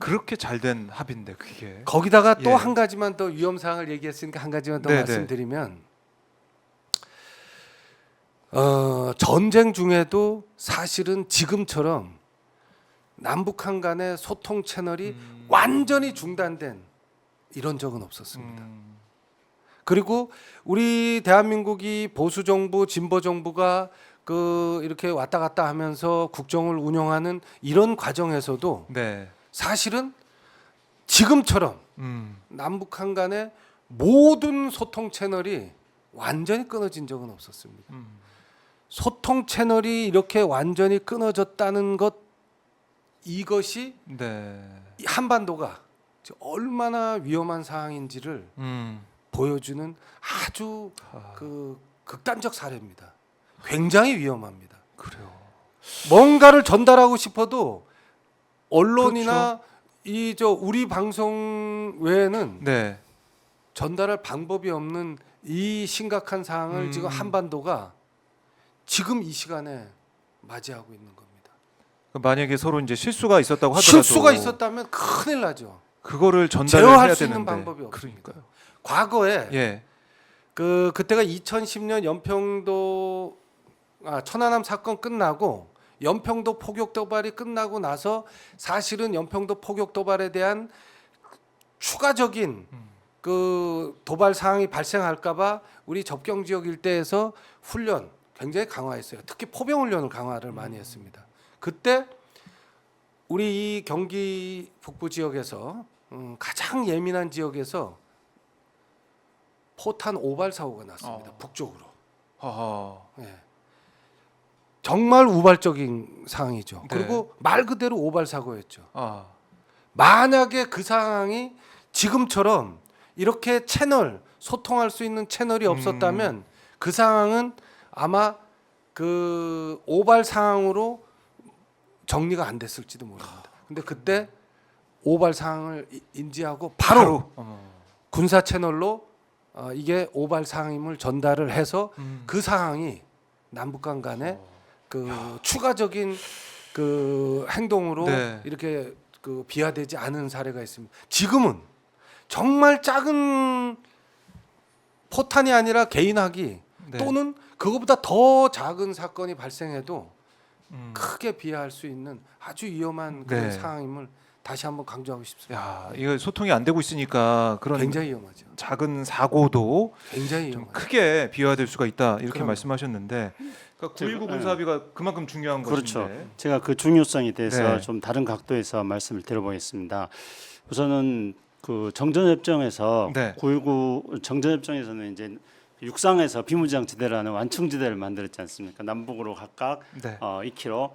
그렇게 잘 된 합인데 그게. 거기다가 또 예. 한 가지만 더 위험 사항을 얘기했으니까 한 가지만 더 네네. 말씀드리면 전쟁 중에도 사실은 지금처럼 남북한 간의 소통 채널이 완전히 중단된 이런 적은 없었습니다. 그리고 우리 대한민국이 보수 정부, 진보 정부가 이렇게 왔다 갔다 하면서 국정을 운영하는 이런 과정에서도 네. 사실은 지금처럼 남북한 간의 모든 소통 채널이 완전히 끊어진 적은 없었습니다. 소통 채널이 이렇게 완전히 끊어졌다는 것, 이것이 네. 이 한반도가 얼마나 위험한 상황인지를 보여주는 아주 극단적 사례입니다. 굉장히 위험합니다. 그래요. 뭔가를 전달하고 싶어도 언론이나 우리 방송 외에는 네. 전달할 방법이 없는 이 심각한 상황을 지금 한반도가 지금 이 시간에 맞이하고 있는 겁니다. 만약에 서로 이제 실수가 있었다고 하더라도 실수가 있었다면 큰일 나죠. 그거를 전달을 제어할 해야 수 있는 되는데. 방법이 없습니다. 그러니까요. 과거에 예. 그때가 2010년 천안함 사건 끝나고 연평도 포격 도발이 끝나고 나서 사실은 연평도 포격 도발에 대한 추가적인 도발 상황이 발생할까봐 우리 접경 지역 일대에서 훈련 굉장히 강화했어요. 특히 포병 훈련을 강화를 많이 했습니다. 그때 우리 이 경기 북부 지역에서 가장 예민한 지역에서 포탄 오발 사고가 났습니다. 북쪽으로. 하하. 예. 정말 우발적인 상황이죠. 네. 그리고 말 그대로 오발 사고였죠. 아. 만약에 그 상황이 지금처럼 이렇게 소통할 수 있는 채널이 없었다면 그 상황은 아마 그 오발 상황으로 정리가 안 됐을지도 모릅니다. 근데 그때 오발 상황을 인지하고 바로 군사 채널로 이게 오발 상황임을 전달을 해서 그 상황이 남북한 간에 추가적인 행동으로 네. 이렇게 비화되지 않은 사례가 있습니다. 지금은 정말 작은 포탄이 아니라 개인화기 네. 또는 그것보다 더 작은 사건이 발생해도 크게 비하할 수 있는 아주 위험한 그런 네. 상황임을 다시 한번 강조하고 싶습니다. 야, 이거 소통이 안 되고 있으니까 그런 굉장히 위험하죠. 작은 사고도 굉장히 좀 위험하죠. 크게 비화될 수가 있다 이렇게 그럼요. 말씀하셨는데 그러니까 9.19 군사합의가 그만큼 중요한 그렇죠. 것인데. 제가 그 중요성에 대해서 네. 좀 다른 각도에서 말씀을 드려보겠습니다. 우선은 그 정전협정에서 네. 9.19 정전협정에서는 이제 육상에서 비무장지대라는 완충지대를 만들었지 않습니까? 남북으로 각각 네. 2km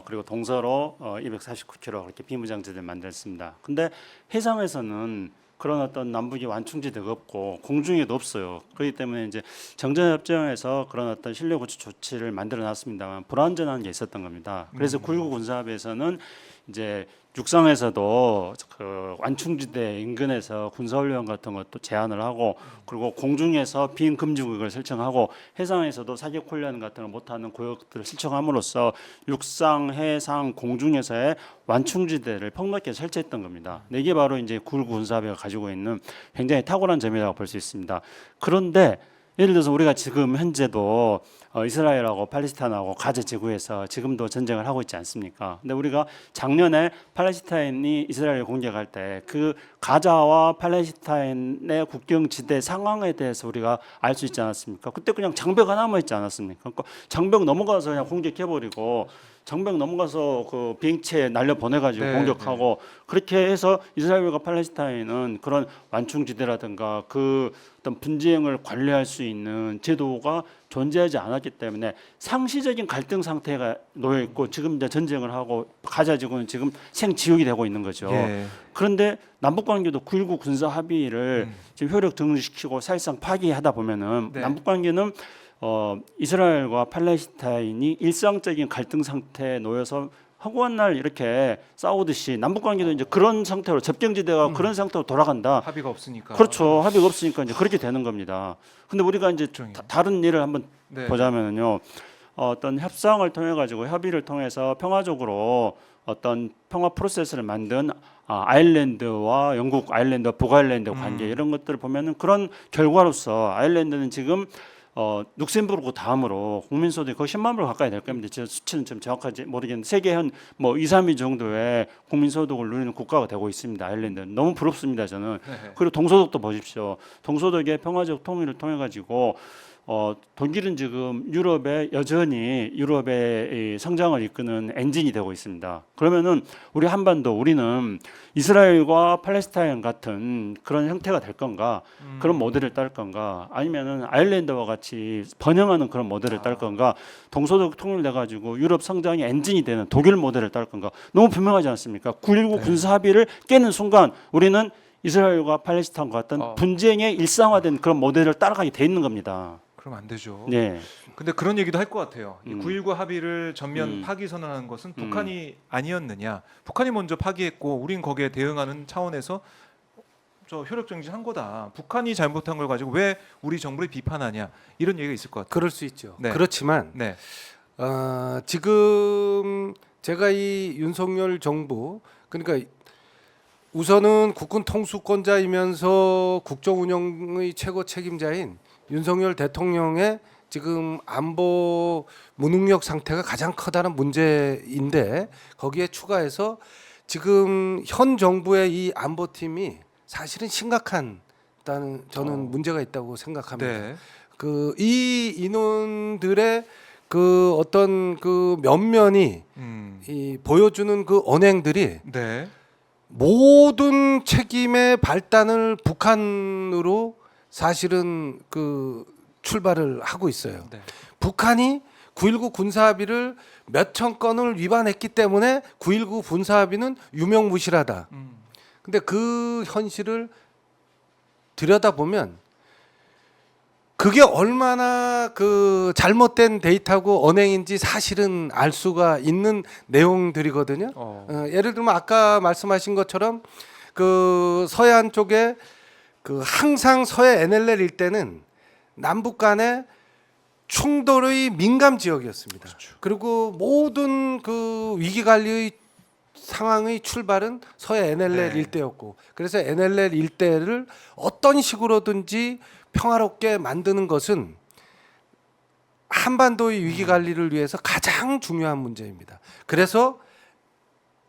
그리고 동서로 249km 그렇게 비무장지대를 만들었습니다. 근데 해상에서는 그런 어떤 남북이 완충지대가 없고 공중에도 없어요. 그렇기 때문에 이제 정전협정에서 그런 어떤 실내 구축 조치를 만들어놨습니다만 불완전한 게 있었던 겁니다. 그래서 9.19 군사합의에서는 이제 육상에서도 그 완충지대 인근에서 군사훈련 같은 것도 제한을 하고 그리고 공중에서 비행금지구역을 설정하고 해상에서도 사격훈련 같은 걸 못하는 구역들을 설정함으로써 육상, 해상, 공중에서의 완충지대를 폭넓게 설치했던 겁니다. 이게 바로 이제 9.19 군사합의가 가지고 있는 굉장히 탁월한 점이라고 볼 수 있습니다. 그런데 예를 들어서 우리가 지금 현재도 이스라엘하고 팔레스타인하고 가자 지구에서 지금도 전쟁을 하고 있지 않습니까? 근데 우리가 작년에 팔레스타인이 이스라엘을 공격할 때 그 가자와 팔레스타인의 국경지대 상황에 대해서 우리가 알 수 있지 않았습니까? 그때 그냥 장벽 하나만 있지 않았습니까? 그러니까 장벽 넘어가서 그냥 공격해버리고 장벽 넘어가서 그 비행체 날려 보내가지고 네, 공격하고 그렇게 해서 이스라엘과 팔레스타인은 그런 완충지대라든가 그 어떤 분쟁을 관리할 수 있는 제도가 존재하지 않았기 때문에 상시적인 갈등 상태가 놓여 있고 지금 이제 전쟁을 하고 가자 지구는 지금 생지옥이 되고 있는 거죠. 예. 그런데 남북 관계도 9.19 군사 합의를 지금 효력 등록시키고 사실상 파기하다 보면은 네. 남북 관계는 이스라엘과 팔레스타인이 일상적인 갈등 상태에 놓여서 허구한 날 이렇게 싸우듯이 남북 관계도 이제 그런 상태로 접경지대가 그런 상태로 돌아간다. 합의가 없으니까. 그렇죠. 합의가 없으니까 이제 그렇게 되는 겁니다. 근데 우리가 이제 다른 예를 한번 네. 보자면요. 어떤 협상을 통해 가지고 협의를 통해서 평화적으로 어떤 평화 프로세스를 만든 아일랜드와 영국 아일랜드, 북아일랜드 관계 이런 것들을 보면은 그런 결과로서 아일랜드는 지금 룩셈부르크 다음으로 국민소득이 거의 10만 불 가까이 될 겁니다. 제 수치는 좀 정확하지 모르겠는데 세계 한 뭐 2, 3위 정도의 국민소득을 누리는 국가가 되고 있습니다. 아일랜드는 너무 부럽습니다. 저는. 네. 그리고 동소득도 보십시오. 동소득의 평화적 통일을 통해 가지고 독일은 지금 유럽에 여전히 유럽의 이 성장을 이끄는 엔진이 되고 있습니다. 그러면은 우리 한반도 우리는 이스라엘과 팔레스타인 같은 그런 형태가 될 건가? 그런 모델을 딸 건가? 아니면은 아일랜드와 같이 번영하는 그런 모델을 딸 건가? 동서독 통일돼 가지고 유럽 성장의 엔진이 되는 독일 모델을 딸 건가? 너무 분명하지 않습니까? 9.19 군사 합의를 깨는 순간 우리는 이스라엘과 팔레스타인과 같은 분쟁의 일상화된 그런 모델을 따라가게 돼 있는 겁니다. 그럼 안 되죠. 네. 근데 그런 얘기도 할 것 같아요. 이 9.19 합의를 전면 파기 선언한 것은 북한이 아니었느냐? 북한이 먼저 파기했고 우린 거기에 대응하는 차원에서 저 효력 정지한 거다. 북한이 잘못한 걸 가지고 왜 우리 정부를 비판하냐? 이런 얘기가 있을 것 같아요. 그럴 수 있죠. 네. 그렇지만 네. 지금 제가 이 윤석열 정부 그러니까 우선은 국군 통수권자이면서 국정 운영의 최고 책임자인 윤석열 대통령의 지금 안보 무능력 상태가 가장 커다란 문제인데 거기에 추가해서 지금 현 정부의 이 안보팀이 사실은 심각하다는 저는 문제가 있다고 생각합니다. 네. 그 이 인원들의 그 어떤 그 면면이 이 보여주는 그 언행들이 네. 모든 책임의 발단을 북한으로 사실은 그 출발을 하고 있어요. 네. 북한이 9.19 군사합의를 몇천 건을 위반했기 때문에 9.19 군사합의는 유명무실하다. 근데 그 현실을 들여다보면 그게 얼마나 그 잘못된 데이터고 언행인지 사실은 알 수가 있는 내용들이거든요. 예를 들면 아까 말씀하신 것처럼 그 서해안 쪽에 그 항상 서해 NLL 일대는 남북 간의 충돌의 민감 지역이었습니다. 그렇죠. 그리고 모든 그 위기 관리의 상황의 출발은 서해 NLL 네. 일대였고 그래서 NLL 일대를 어떤 식으로든지 평화롭게 만드는 것은 한반도의 위기 관리를 위해서 가장 중요한 문제입니다. 그래서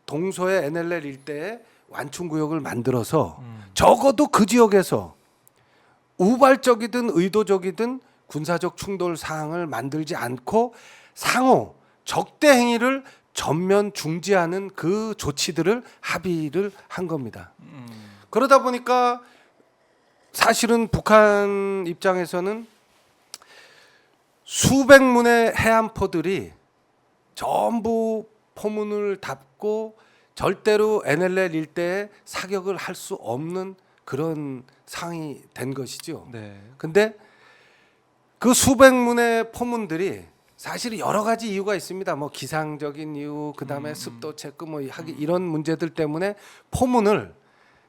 동서의 NLL 일대에 완충구역을 만들어서 적어도 그 지역에서 우발적이든 의도적이든 군사적 충돌 사항을 만들지 않고 상호 적대 행위를 전면 중지하는 그 조치들을 합의를 한 겁니다. 그러다 보니까 사실은 북한 입장에서는 수백 문의 해안포들이 전부 포문을 닫고 절대로 NLL 일대에 사격을 할 수 없는 그런 상황이 된 것이죠. 네. 근데 그 수백 문의 포문들이 사실 여러 가지 이유가 있습니다. 뭐 기상적인 이유, 그다음에 습도 체크 뭐 이런 문제들 때문에 포문을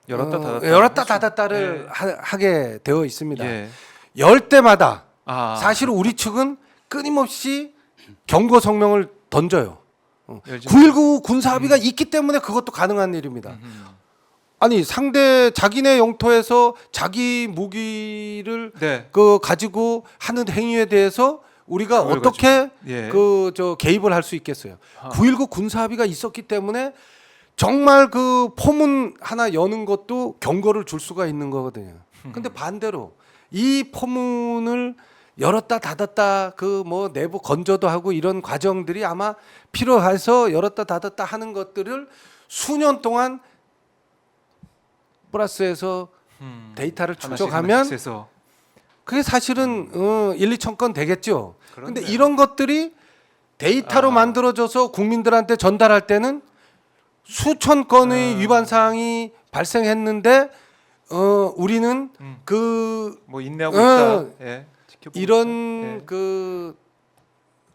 열었다 닫았다를 하게 되어 있습니다. 예. 열 때마다 아. 사실 우리 측은 끊임없이 경고 성명을 던져요. 열지 9.19 군사합의가 있기 때문에 그것도 가능한 일입니다. 아니 상대 자기네 영토에서 자기 무기를 네. 그 가지고 하는 행위에 대해서 우리가 그걸 어떻게 예. 그 저 개입을 할 수 있겠어요. 9.19 군사합의가 있었기 때문에 정말 그 포문 하나 여는 것도 경고를 줄 수가 있는 거거든요. 근데 반대로 이 포문을 열었다 닫았다 그 뭐 내부 건조도 하고 이런 과정들이 아마 필요해서 열었다 닫았다 하는 것들을 수년 동안 플러스에서 데이터를 축적하면 해서 그게 사실은 1, 2천 건 되겠죠. 근데 이런 것들이 데이터로 만들어져서 국민들한테 전달할 때는 수천 건의 위반 사항이 발생했는데 우리는 그 뭐 인내하고 있다. 예. 지켜보고 이런 있다. 그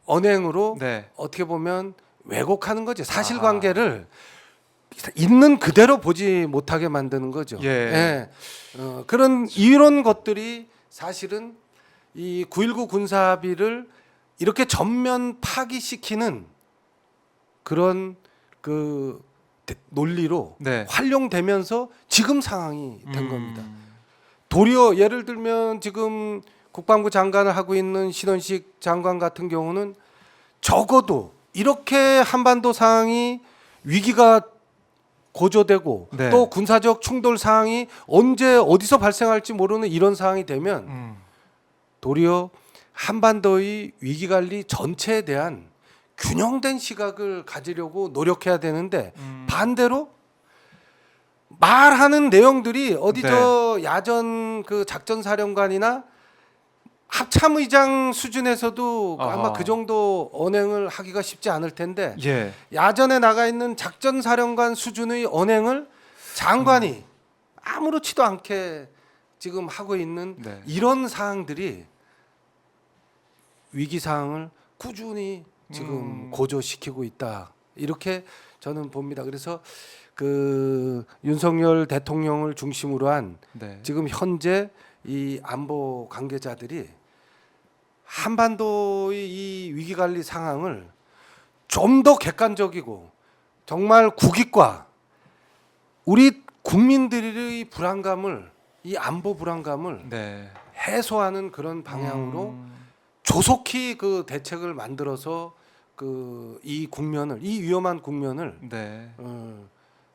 언행으로 네. 어떻게 보면 왜곡하는 거죠. 사실관계를 있는 그대로 보지 못하게 만드는 거죠. 예. 그런 이런 것들이 사실은 이 9.19 군사합의를 이렇게 전면 파기시키는 그런 그 논리로 네. 활용되면서 지금 상황이 된 음. 겁니다. 도리어 예를 들면 지금 국방부 장관을 하고 있는 신원식 장관 같은 경우는 적어도 이렇게 한반도 상황이 위기가 고조되고 네. 또 군사적 충돌 상황이 언제 어디서 발생할지 모르는 이런 상황이 되면 도리어 한반도의 위기 관리 전체에 대한 균형된 시각을 가지려고 노력해야 되는데 반대로 말하는 내용들이 어디 네. 저 야전 그 작전 사령관이나 합참의장 수준에서도 아하. 아마 그 정도 언행을 하기가 쉽지 않을 텐데 예. 야전에 나가 있는 작전 사령관 수준의 언행을 장관이 아무렇지도 않게 지금 하고 있는 네. 이런 사항들이 위기 상황을 꾸준히 지금 고조시키고 있다. 이렇게 저는 봅니다. 그래서 그 윤석열 대통령을 중심으로 한 네. 지금 현재 이 안보 관계자들이 한반도의 이 위기 관리 상황을 좀 더 객관적이고 정말 국익과 우리 국민들의 불안감을 이 안보 불안감을 네. 해소하는 그런 방향으로 조속히 그 대책을 만들어서 그 이 국면을 이 위험한 국면을 네.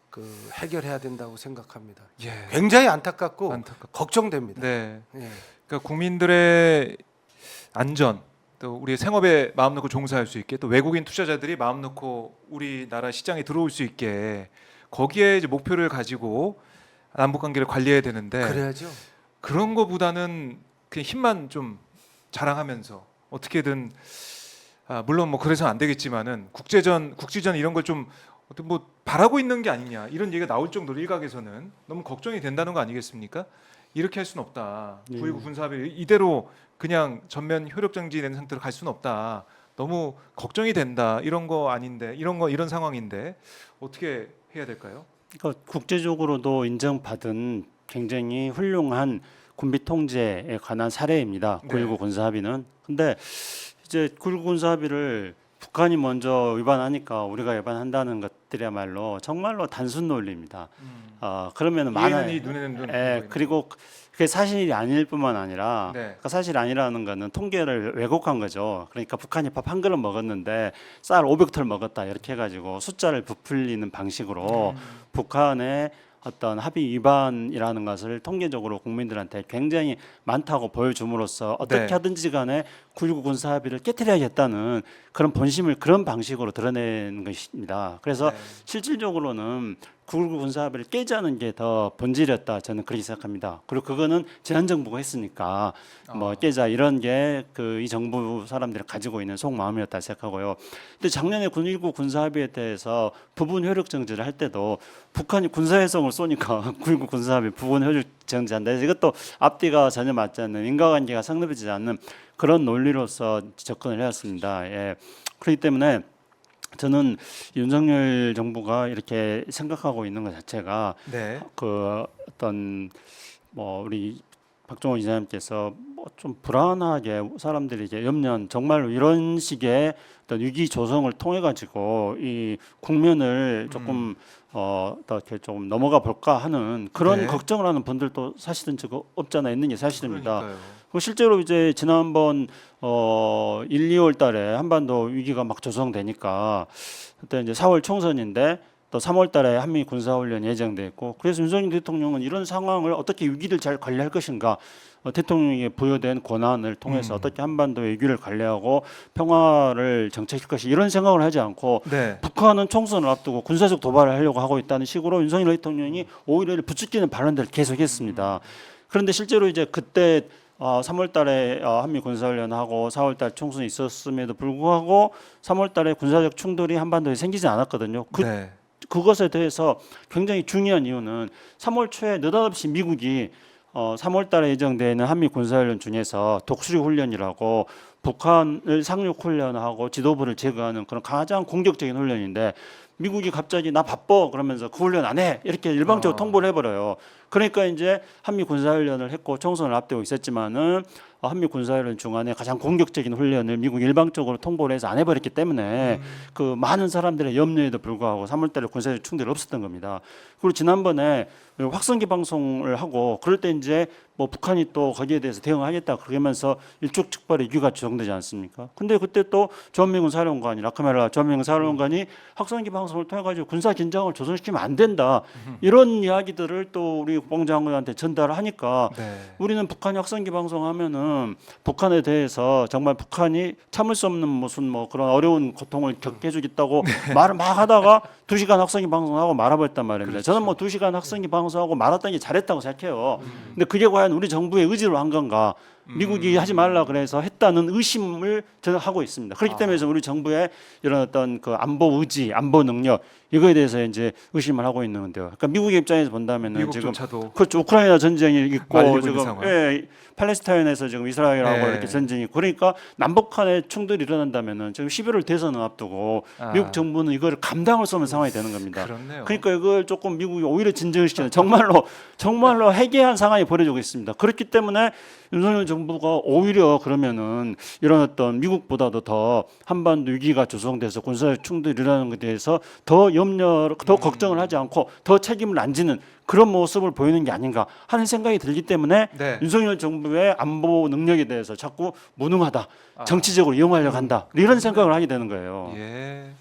그 해결해야 된다고 생각합니다. 예. 굉장히 안타깝고 안타깝. 걱정됩니다. 네. 예. 그러니까 국민들의 안전, 또 우리의 생업에 마음 놓고 종사할 수 있게, 또 외국인 투자자들이 마음 놓고 우리나라 시장에 들어올 수 있게 거기에 이제 목표를 가지고 남북 관계를 관리해야 되는데 그래야죠. 그런 거보다는 그냥 힘만 좀 자랑하면서 어떻게든 물론 뭐 그래서는 안 되겠지만은 국지전 이런 걸 좀 어떤 뭐 바라고 있는 게 아니냐 이런 얘기가 나올 정도로 일각에서는 너무 걱정이 된다는 거 아니겠습니까? 이렇게 할 수는 없다. 9.19 군사합의 이대로 그냥 전면 효력 정지되는 상태로 갈 수는 없다. 너무 걱정이 된다. 이런 거 아닌데 이런 상황인데 어떻게 해야 될까요? 그러니까 국제적으로도 인정받은 굉장히 훌륭한 군비 통제에 관한 사례입니다. 네. 9.19 군사합의는. 근데 이제 9.19 군사합의를 북한이 먼저 위반하니까 우리가 위반한다는 것들이야말로 정말로 단순 논리입니다. 그러면은 많아요. 이해는 이 눈에는 눈. 예, 그리고 그게 사실이 아닐 뿐만 아니라 네. 그러니까 사실이 아니라는 거는 통계를 왜곡한 거죠. 그러니까 북한이 밥 한 그릇 먹었는데 쌀 500톨 먹었다 이렇게 해가지고 숫자를 부풀리는 방식으로 북한의 어떤 합의 위반이라는 것을 통계적으로 국민들한테 굉장히 많다고 보여줌으로써 어떻게 네. 하든지 간에 9.19 군사 합의를 깨뜨려야겠다는 그런 본심을 그런 방식으로 드러내는 것입니다. 그래서 네. 실질적으로는 9.19 군사 합의를 깨자는 게 더 본질이었다 저는 그렇게 생각합니다. 그리고 그거는 지난 정부가 했으니까 뭐 깨자 이런 게 그 이 정부 사람들이 가지고 있는 속마음이었다 생각하고요. 근데 작년에 9.19 군사 합의에 대해서 부분 효력 정지를 할 때도 북한이 군사해성을 쏘니까 9.19 군사 합의 부분 효력 정지한다. 이것도 앞뒤가 전혀 맞지 않는 인과관계가 성립되지 않는 그런 논리로서 접근을 해왔습니다. 예. 그렇기 때문에 저는 윤석열 정부가 이렇게 생각하고 있는 것 자체가 네. 그 어떤 뭐 우리 박종호 이사님께서 뭐 좀 불안하게 사람들이 이제 염려한 정말로 이런 식의 어떤 위기 조성을 통해 가지고 이 국면을 조금 더 이렇게 좀 넘어가 볼까 하는 그런 네. 걱정을 하는 분들도 사실은 지금 없잖아 있는 게 사실입니다. 그러니까요. 그 실제로 이제 지난번 1, 2월 달에 한반도 위기가 막 조성되니까 그때 이제 4월 총선인데 또 3월 달에 한미 군사 훈련 예정돼 있고 그래서 윤석열 대통령은 이런 상황을 어떻게 위기를 잘 관리할 것인가 대통령에게 부여된 권한을 통해서 어떻게 한반도의 위기를 관리하고 평화를 정착할 것이 이런 생각을 하지 않고 네. 북한은 총선을 앞두고 군사적 도발을 하려고 하고 있다는 식으로 윤석열 대통령이 오히려 부추기는 발언들을 계속했습니다. 그런데 실제로 이제 그때 3월달에 한미 군사훈련하고 4월달 총선이 있었음에도 불구하고 3월달에 군사적 충돌이 한반도에 생기지 않았거든요. 네. 그것에 대해서 굉장히 중요한 이유는 3월 초에 느닷없이 미국이 3월달에 예정되어 있는 한미 군사훈련 중에서 독수리 훈련이라고 북한을 상륙 훈련하고 지도부를 제거하는 그런 가장 공격적인 훈련인데 미국이 갑자기 나 바빠 그러면서 그 훈련 안 해 이렇게 일방적으로 통보를 해버려요. 그러니까 이제 한미 군사훈련을 했고 총선을 앞두고 있었지만은 한미 군사훈련 중간에 가장 공격적인 훈련을 미국 일방적으로 통보를 해서 안 해버렸기 때문에 그 많은 사람들의 염려에도 불구하고 3월달에 군사적 충돌이 없었던 겁니다. 그리고 지난번에 확성기 방송을 하고 그럴 때 이제 뭐 북한이 또 거기에 대해서 대응하겠다 그러면서 일촉즉발의 위기가 조성되지 않습니까? 근데 그때 또 주한미군 사령관이 라카메라 주한미군 사령관이 확성기 방송을 통해 가지고 군사 긴장을 조성시키면 안 된다 이런 이야기들을 또 우리 국방장관한테 전달을 하니까 네. 우리는 북한이 확성기 방송하면은 북한에 대해서 정말 북한이 참을 수 없는 무슨 뭐 그런 어려운 고통을 겪게 해주겠다고 말을 막 하다가 2시간 확성기 방송하고 말아버렸단 말입니다. 그렇죠. 저는 뭐 2시간 확성기 방송하고 말았던 게 잘했다고 생각해요. 근데 그게 과연 우리 정부의 의지로 한 건가? 미국이 하지 말라 그래서 했다는 의심을 저는 하고 있습니다. 그렇기 때문에 우리 정부의 이런 어떤 그 안보 의지, 안보 능력 이거에 대해서 이제 의심을 하고 있는 건데요. 그러니까 미국의 입장에서 본다면은 지금 미국조차도 그렇죠. 우크라이나 전쟁이 있고 말리고 있는 지금 상황. 예, 팔레스타인에서 지금 이스라엘하고 네. 이렇게 전쟁이 그러니까 남북 간의 충돌이 일어난다면은 지금 11월 대선을 앞두고 미국 정부는 이걸 감당할 수 없는 상황이 되는 겁니다. 그렇네요. 그러니까 이걸 조금 미국이 오히려 진정을 시키는 정말로 해괴한 상황이 벌어지고 있습니다. 그렇기 때문에 윤석열 정부가 오히려 그러면은 이런 어떤 미국보다도 더 한반도 위기가 조성돼서 군사적 충돌이 일어나는 것에 대해서 더 더 걱정을 하지 않고 더 책임을 안 지는 그런 모습을 보이는 게 아닌가 하는 생각이 들기 때문에 네. 윤석열 정부의 안보 능력에 대해서 자꾸 무능하다, 정치적으로 이용하려고 한다 이런 생각을 하게 되는 거예요. 예.